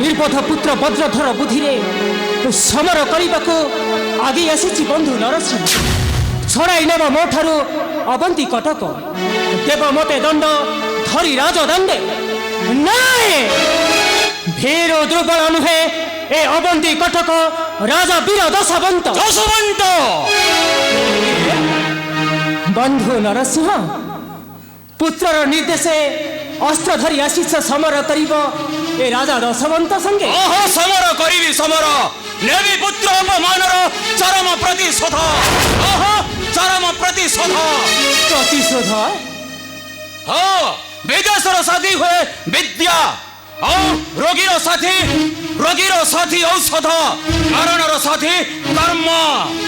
निर्बोध पुत्र वज्रधर बुद्धिरे समर करने आगे आसी बंधु नरसिंह छड़ाई नेब मो ठारू अवंती कटक देव मते दंड धरी राजदंडे नाय भीर दुर्बल नुहे ए अवंती कटक राजा वीर दशवंत बंधु नरसिंह पुत्रर निर्देशे अस्त्र धरी आसी समर करिब ए राजा दशवंत संगे समर करी समर नेबी पुत्र अपमानर चरम प्रतिशोध चरम प्रतिशोध प्रतिशोध विदेशर साथी हुए विद्या रोगीर साथी औषध कारणर साथी कर्म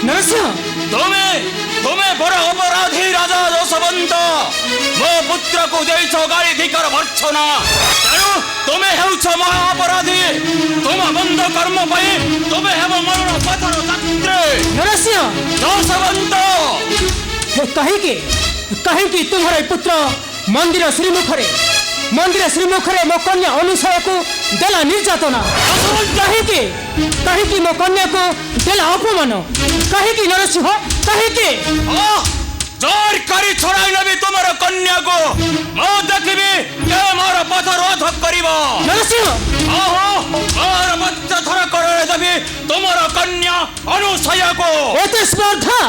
नरसिंह तुम्हें बड़ अपराधी राजा दशवंत मो पुत्र को देइछ गाड़ी धिकार भर्छना तेणु तुम्हें हेउछ महाअपराधी तुम बंध कर्म पाई तुम्हें हेब मरण पथर छात्र नरसिंह दशवंत कहीं तुम्हारे पुत्र मंदिर श्रीमुखरे मो कन्या अनुसय को देला निर्यातना कहीं मो कन्या को देला अपमान कहीं नरसिंह कहीं जोर करी छोड़ाई नबी तुम्हारे कन्या को मो देखबी के मोर पथ रोध करिबो नरसिंह मोर बच्चा थर करे देबी तुम्हारे कन्या अनुसय को एते स्पर्धा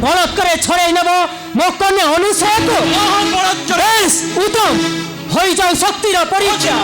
बलत करे छड़ाई नब मो कन्या अनुसय को बेस उत्तम हो जाओ शक्तिर परीक्षा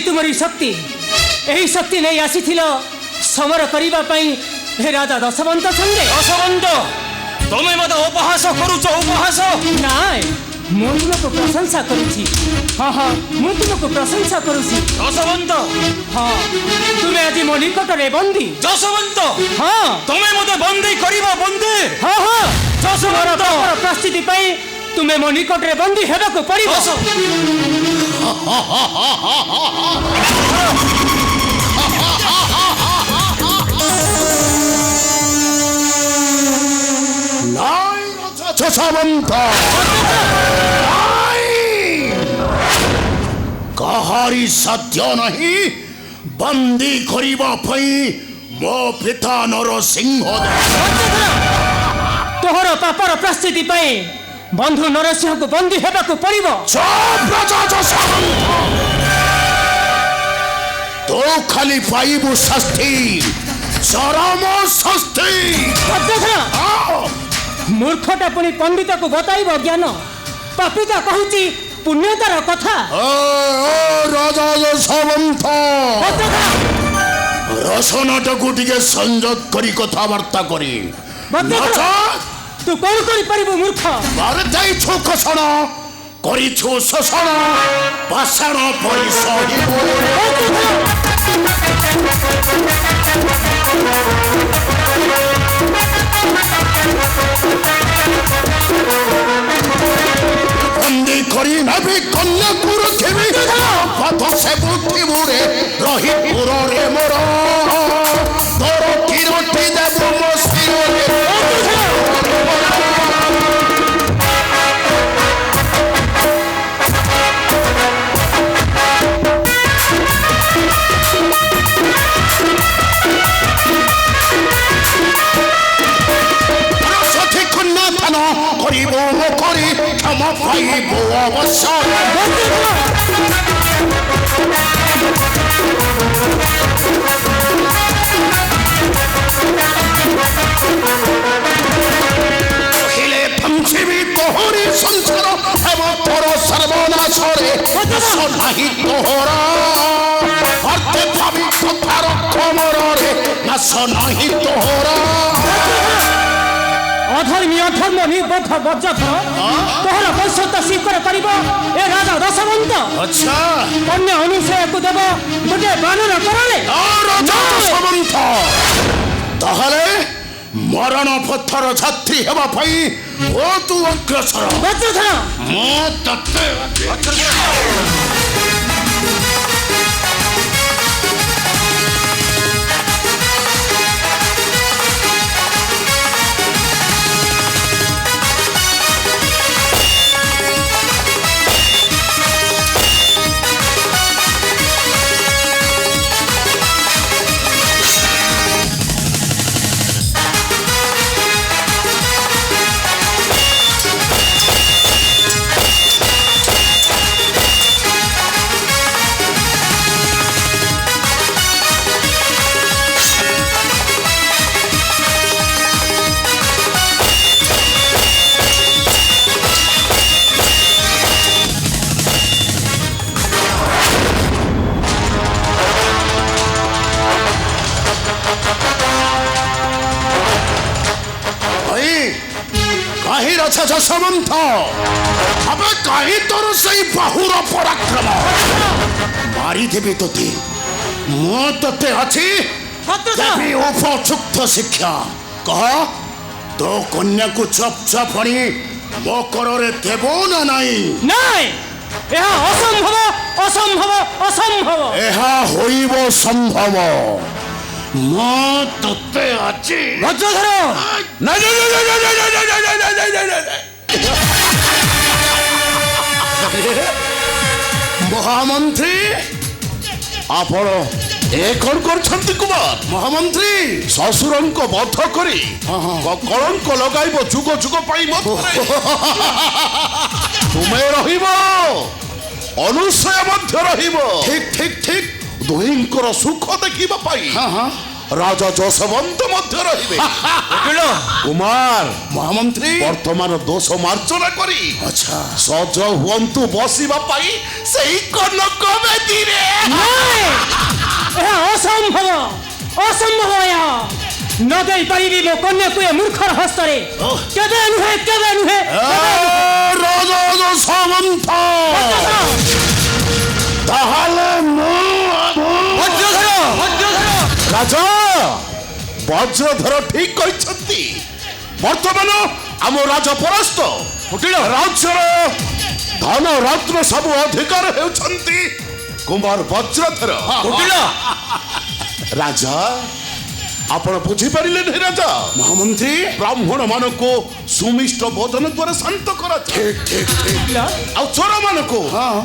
तुम्हारी शक्ति यही शक्ति नहीं आसी समर करने हे राजा दशवंत संगे दशवंत तुम्हें मत उपहास करुच उपहास नाय मु तुमको प्रशंसा करुची हाँ मु तुमको प्रशंसा करुची दशवंत तुम्हें आज मो निकट रे बंदी दशवंत तुम्हें मत बंदी करिबो बंदी दशवंत प्रस्थिति पाई तुम्हें मो निकट रे बंदी हेबाको पड़िबो दशवंत कहारी साध्य नहीं बंदी करिबा पई मो पिता नरसिंह तोहर पापर प्रस्थिति पाई बंधु नरसिंह को बंदी हेबाको पड़िबो तो खाली पाइबु शास्ति चरम शास्ति मूर्खटा पुनी पंडित को बताइब ज्ञान पापिता कहूची पुण्यतार कथा राजा दशवंत रसनाटा को टिके संयत करी कथावार्ता करी तू कौन करी परिबो मूर्ख भारताई छु खसण करी छु शोषण पाषाण परि सहिबो बंदी करी नबी कन्या कुरु खेबी पथ से बुद्धि मुरे रही पुर रे मोर तोर किरटी देबो मस्ती ক্ষম পাইব অবসর। কহিলে পঞ্চমী তোহরি সংসার হেম তোর সর্বনাশরে নাহি তোহর অর্থে ভাবি কথার কমরে নাশ নাহি তোহর। অধর্মী অধর্ম নির্বদ্ধ বজ্রধর তোহর বৈশ্যতা শিব করে পারিব এ রাজা দশবন্ত। আচ্ছা কন্যা অনুসূয়াକୁ দেব গোটে বানর করলে। রাজা দশবন্ত তাহলে মরণ পথর যাত্রী হেবা পাই ও তু অগ্রসর। বজ্রধর মো তত্তে কাহির আছে যশবন্ত আবে কাহি তোর সেই বাহুর পরাক্রম মারি দেবে তোতে। মো তোতে আছি দেবী উপযুক্ত শিক্ষা। কহ তো কন্যাকু চপ চপ আনি মো কররে দেব না নাই? নাই, ଏହା ଅସମ୍ଭବ ଅସମ୍ଭବ ଅସମ୍ଭବ। ଏହା হইব সম্ভব। মো তোতে আছি বজ্রধর না না না না না না না না না না না না না। মহামন্ত্রী ଆପଣ ଏ କଣ କରୁଛନ୍ତି କୁମାର? ମହାମନ୍ତ୍ରୀ ଶ୍ୱଶୁରଙ୍କ ବଧ କରି କଳଙ୍କ ଲଗାଇବ ଯୁଗ ଯୁଗ ପାଇଁ ମଧ୍ୟରେ। ତୁମେ ରହିବ ଅନୁସୟା ମଧ୍ୟ ରହିବ। ଠିକ ଠିକ ଠିକ ଦୁହିଁଙ୍କର ସୁଖ ଦେଖିବା ପାଇଁ রাজা যশবন্ত ମଧ୍ୟ ରହିବେ। କୁମାର ମହାମନ୍ତ୍ରୀ ବର୍ତ୍ତମାନ ଦୋଷ ମାର୍ଜନା କରି ଆଚ୍ଛା ସଜ ହୁଅନ୍ତୁ ବସିବା ପାଇଁ ସେଇ କନକ ବେଦୀରେ। ଏହା ଅସମ୍ଭବ ଅସମ୍ଭବ। ଏହା ନ ଦେଇପାରିବି ମୋ କନ୍ୟାକୁ ଏ ମୂର୍ଖର ହସ୍ତରେ। କେବେ ନୁହେଁ କେବେ ନୁହେଁ। ରାଜା ଯଶବନ୍ତ ତାହେଲେ রাজা বজ্রধর ঠিক କହିଛନ୍ତି। ବର୍ତ୍ତମାନ ଆମ ରାଜ ପରାସ୍ତ ରାଜ୍ୟର ଧନ ରତ୍ନ ସବୁ ଅଧିକାର ହେଉଛନ୍ତି କୁମାର ବଜ୍ରଧର। ରାଜା ଆପଣ ବୁଝିପାରିଲେ ନାହିଁ ରାଜା? ମହାମନ୍ତ୍ରୀ ବ୍ରାହ୍ମଣ ମାନଙ୍କୁ ସୁମିଷ୍ଟ ଭୋଜନ ଦ୍ୱାରା ଶାନ୍ତ କରାଯାଏ। ଆଉ ଚୋର ମାନଙ୍କୁ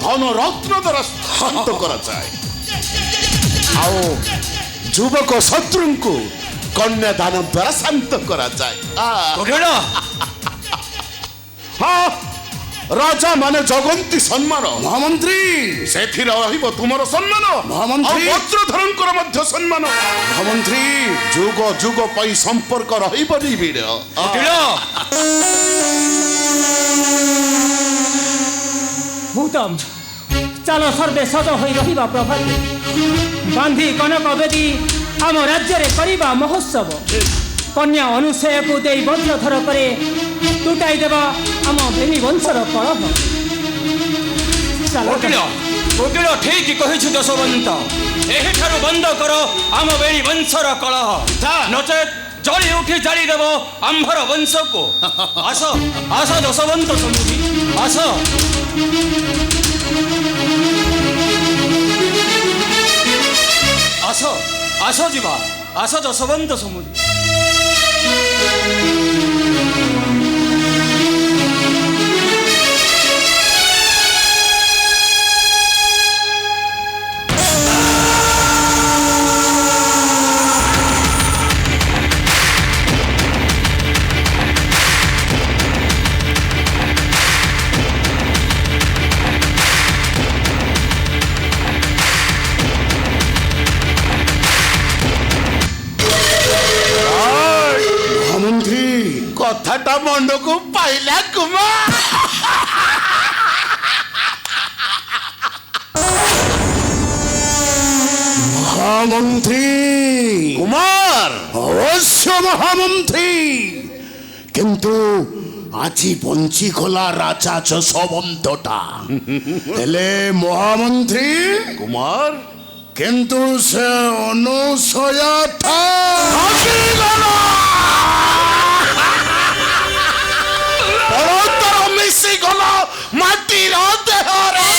ଧନ ରତ୍ନ ଦ୍ୱାରା ଶାନ୍ତ କରାଯାଏ। ଆଉ ଯୁବକ ଶତ୍ରୁଙ୍କୁ କନ୍ୟାଦାନ ଦ୍ୱାରା ଶାନ୍ତ କରାଯାଏ। ହଁ ରାଜା ମାନେ ଜଗନ୍ତି ସମ୍ମାନ। ମହାମନ୍ତ୍ରୀ ସେଥିରେ ରହିବ ତୁମର ସମ୍ମାନ। ମହାମନ୍ତ୍ରୀ ବଜ୍ରଧରଙ୍କର ମଧ୍ୟ ସମ୍ମାନ। ମହାମନ୍ତ୍ରୀ ଯୁଗ ଯୁଗ ପାଇଁ ସମ୍ପର୍କ ରହିବ ନିବିଡ଼। ଭୂତମ ଚାଲ ସର୍ବେ ସଜ ହୋଇ ରହିବା ପ୍ରଭାତୀ ବାନ୍ଧି କନକ ବେଦୀ ଆମ ରାଜ୍ୟରେ କରିବା ମହୋତ୍ସବ। କନ୍ୟା ଅନୁସୂୟାକୁ ଦେଇ ବଜ୍ରଧର ପରେ ତୁଟାଇ ଦେବା ଆମ ବେନି ବଂଶର କଳହ। କୋକିଳ ଠିକ କହିଛୁ ଯଶବନ୍ତ। ଏହିଠାରୁ ବନ୍ଦ କର ଆମ ବେଣି ବଂଶର କଳହ, ନଚେତ୍ ଜଳି ଉଠି ଜାଳିଦେବ ଆମ୍ଭର ବଂଶକୁ। ଆସ ଆସ ଯଶବନ୍ତ ସମୁଦି ଆସ। ଆସ ଆସ ଯିବା ଆସ ଯଶବନ୍ତ ସମୁଦି। କଥାଟା ମନକୁ ପାଇଲା କୁମାର। ମହାମନ୍ତ୍ରୀ কুমার ଅବଶ୍ୟ ମହାମନ୍ତ୍ରୀ, କିନ୍ତୁ ଆଜି ବଞ୍ଚିଗଲା ରାଜା ଯଶୋବନ୍ତଟା। ହେଲେ ମହାମନ୍ତ୍ରୀ কুমার କିନ୍ତୁ ସେ ଅନୁସୟାଟା ପରତର ମିଶିଗଲ ମାଟିର ଦେହରେ।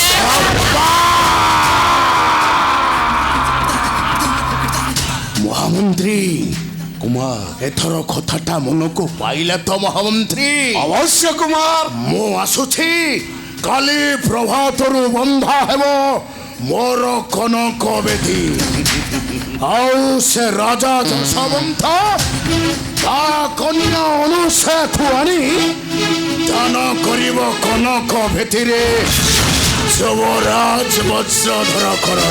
ମହାମନ୍ତ୍ରୀ কুমার ଏଥର କଥାଟା ମନକୁ ପାଇଲା ତ ମହାମନ୍ତ୍ରୀ? অবশ্য কুমার ମୁଁ ଆସୁଛି, କାଲି ପ୍ରଭାତରୁ ବନ୍ଧା ହେବ ମୋର କନକ ବେଦୀ। ଆଉ ସେ ରାଜା ଯଶୋବନ୍ତ ତା କନ୍ୟା ଅନୁସୟାକୁ ଆଣି ଦାନ କରିବ କନକ ବେଦୀରେ ଯୁବରାଜ ବଜ୍ରଧରଙ୍କର।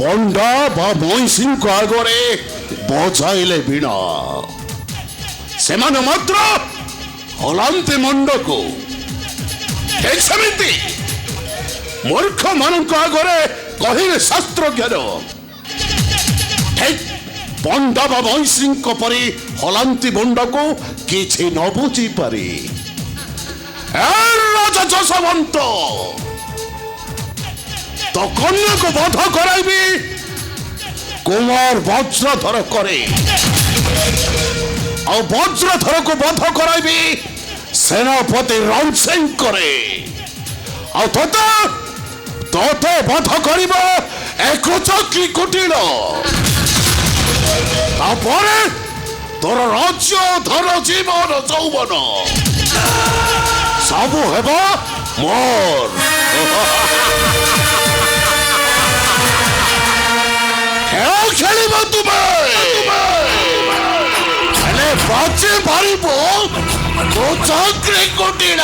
ପଣ୍ଡା ବା ମଇଁଷିଙ୍କ ଆଗରେ ବଜାଇଲେ ବୀଣା, ସେମାନେ ମାତ୍ର ହଲାନ୍ତି ମୁଣ୍ଡକୁ। ଠିକ୍ ସେମିତି ମୂର୍ଖ ମାନଙ୍କ ଆଗରେ କହିଲେ ଶାସ୍ତ୍ର ଜ୍ଞାନ। ଠିକ୍ ପଣ୍ଡା ବା ମଇଁଷିଙ୍କ ପରି ହଲାନ୍ତି ମୁଣ୍ଡକୁ କିଛି ନ ବୁଝିପାରି ରାଜା ଯଶୋବନ୍ତ তো কন্যাকে বধ করাইবি কুমার বজ্রধর করে, আর বজ্রধরকে বধ করাইবি সেনাপতি রণ সিং করে, আর তোতে তোতে বধ করিব একচক্রী কুটিল। তারপরে তোর রাজ্য ধন জীবন যৌবন সবু হেব মোর। খেল খেলিব তুমি, খেলে বাঁচি পারিব চাকরি কুটিল।